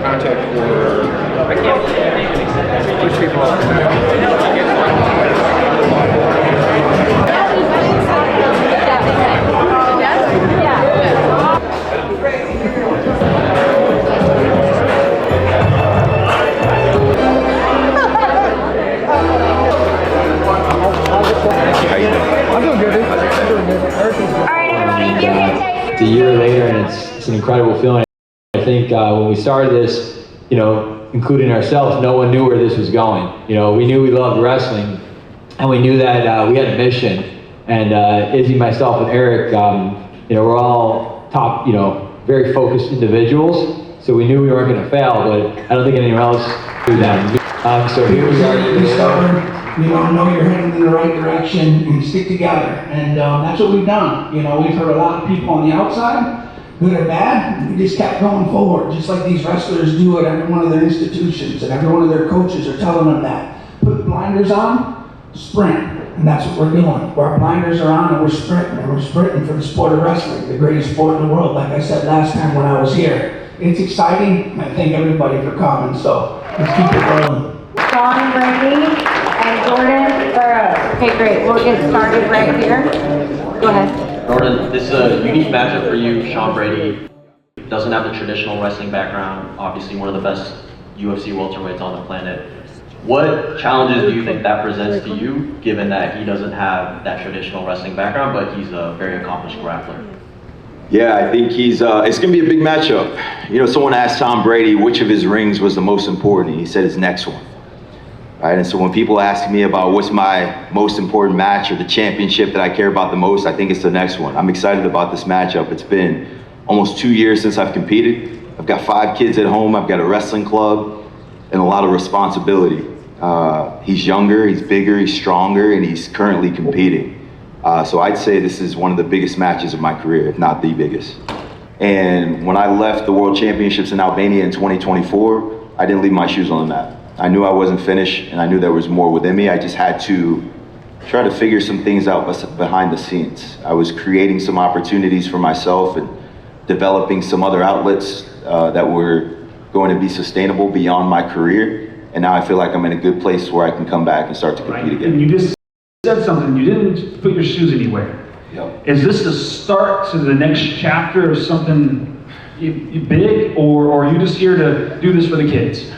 Contact for... I can't push people off. It's a year later, and it's an incredible feeling. I think when we started this, including ourselves, no one knew where this was going. We knew we loved wrestling, and we knew that we had a mission. And Izzy, myself, and Eric, we're all top, very focused individuals. So we knew we weren't going to fail, but I don't think anyone else knew that. So here we are. Know you're heading in the right direction and stick together. And that's what we've done. We've heard a lot of people on the outside, good or bad, we just kept going forward, just like these wrestlers do at every one of their institutions, and every one of their coaches are telling them that. Put the blinders on, sprint, and that's what we're doing. Our blinders are on and we're sprinting for the sport of wrestling, the greatest sport in the world, like I said last time when I was here. It's exciting, and I thank everybody for coming, so let's keep it rolling. Sean Brady and Jordan Burroughs. Okay, great. We'll get started right here. Go ahead. Jordan, this is a unique matchup for you. Sean Brady doesn't have the traditional wrestling background, obviously one of the best UFC welterweights on the planet. What challenges do you think that presents to you, given that he doesn't have that traditional wrestling background, but he's a very accomplished grappler? Yeah, I think it's going to be a big matchup. Someone asked Tom Brady which of his rings was the most important. He said his next one. Right, and so when people ask me about what's my most important match or the championship that I care about the most, I think it's the next one. I'm excited about this matchup. It's been almost 2 years since I've competed. I've got 5 kids at home. I've got a wrestling club and a lot of responsibility. He's younger, he's bigger, he's stronger, and he's currently competing. So I'd say this is one of the biggest matches of my career, if not the biggest. And when I left the World Championships in Albania in 2024, I didn't leave my shoes on the mat. I knew I wasn't finished, and I knew there was more within me. I just had to try to figure some things out behind the scenes. I was creating some opportunities for myself and developing some other outlets that were going to be sustainable beyond my career. And now I feel like I'm in a good place where I can come back and start to compete again. And you just said something, you didn't put your shoes anywhere. Yep. Is this the start to the next chapter of something big, or are you just here to do this for the kids?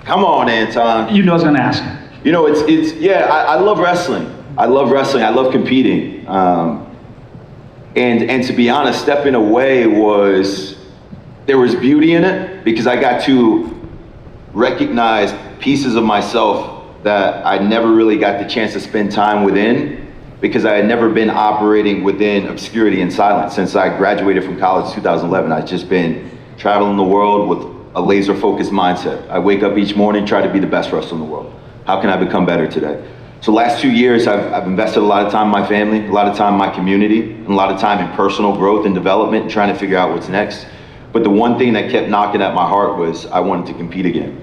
Come on, Anton. You know I was going to ask. I love wrestling. I love wrestling. I love competing. And to be honest, stepping away there was beauty in it because I got to recognize pieces of myself that I never really got the chance to spend time within because I had never been operating within obscurity and silence. Since I graduated from college in 2011, I've just been traveling the world with a laser-focused mindset. I wake up each morning, try to be the best wrestler in the world. How can I become better today? So last 2 years, I've invested a lot of time in my family, a lot of time in my community, and a lot of time in personal growth and development and trying to figure out what's next. But the one thing that kept knocking at my heart was I wanted to compete again.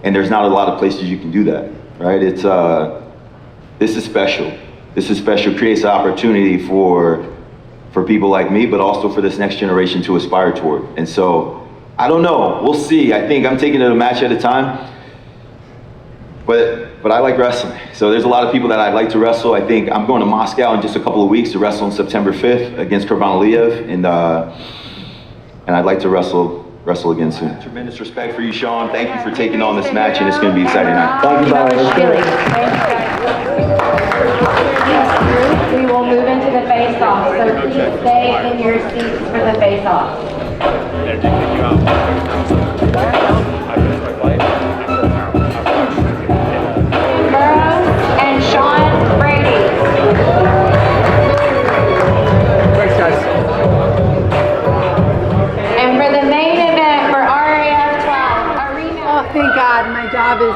And there's not a lot of places you can do that, right? This is special. This is special, creates an opportunity for people like me, but also for this next generation to aspire toward. And so, I don't know, we'll see. I think I'm taking it a match at a time, but I like wrestling. So there's a lot of people that I'd like to wrestle. I think I'm going to Moscow in just a couple of weeks to wrestle on September 5th against Kurbanaliyev, and I'd like to wrestle again soon. Tremendous respect for you, Sean. Thank you for taking on this match, and it's going to be an exciting night. Thank you, guys. We will move into the face-off, so please stay in your seats for the face-off. Burroughs and Sean Brady. Thanks, guys. And for the main event for RAF12, a rematch. Oh, thank God, my job is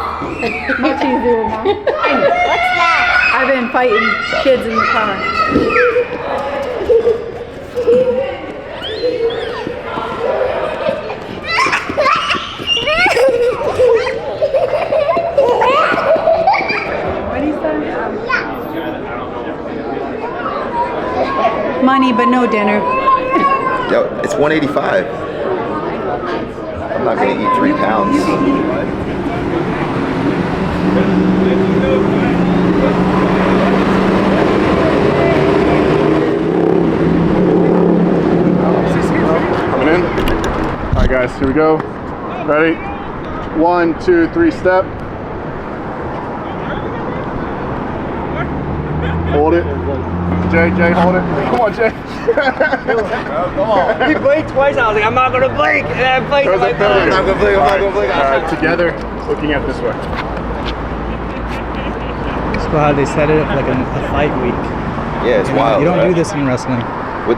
much easier now. What's that? I've been fighting kids in the car. What do you say? Money, but no dinner. Yo, it's 185. I'm not gonna eat 3 pounds. Coming in. All right, guys, here we go. Ready? 1, 2, 3, step. Hold it. Jay, hold it. Come on, Jay. Come on. He blinked twice. I was like, I'm not gonna blink. And I blinked. Like, I'm not gonna blink. All right, together, looking at this way. That's how they set it up like a fight week. Yeah, it's wild. You don't right? do this in wrestling. Well,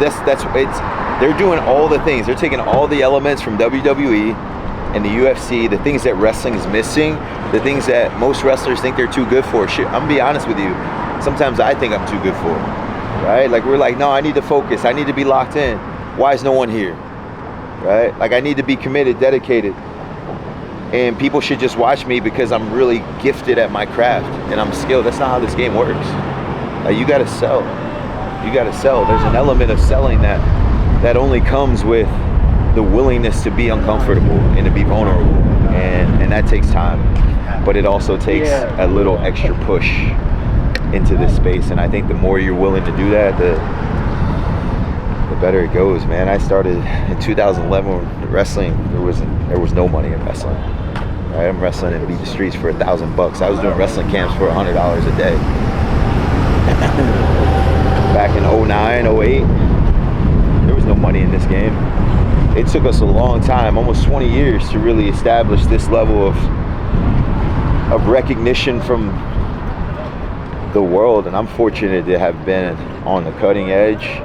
they're doing all the things. They're taking all the elements from WWE and the UFC, the things that wrestling is missing, the things that most wrestlers think they're too good for. Shit, I'm gonna be honest with you. Sometimes I think I'm too good for it, right? Like we're like, no, I need to focus. I need to be locked in. Why is no one here, right? Like I need to be committed, dedicated. And people should just watch me because I'm really gifted at my craft and I'm skilled. That's not how this game works. Like you gotta sell. You gotta sell. There's an element of selling that only comes with the willingness to be uncomfortable and to be vulnerable. And that takes time. But it also takes a little extra push into this space. And I think the more you're willing to do that, the better it goes, man. I started in 2011 with wrestling. There was no money in wrestling. Right? I'm wrestling and beat the streets for $1,000. I was doing wrestling camps for $100 a day. Back in 09, 08, there was no money in this game. It took us a long time, almost 20 years, to really establish this level of recognition from the world. And I'm fortunate to have been on the cutting edge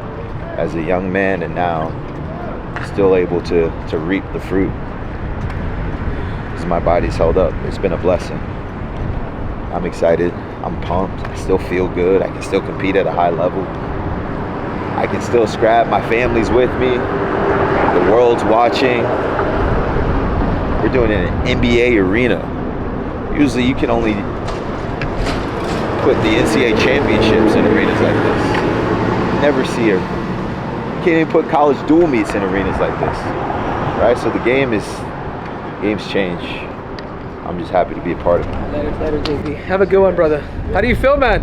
as a young man and now still able to reap the fruit. Because my body's held up. It's been a blessing. I'm excited. I'm pumped. I still feel good. I can still compete at a high level. I can still scrap. My family's with me. The world's watching. We're doing it in an NBA arena. Usually you can only put the NCAA championships in arenas like this. Never see her. You can't even put college dual meets in arenas like this. Right? So the game's change. I'm just happy to be a part of it. Later, JP. Have a good one, brother. How do you feel, man?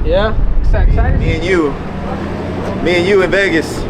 Yeah? Excited? Me and you in Vegas.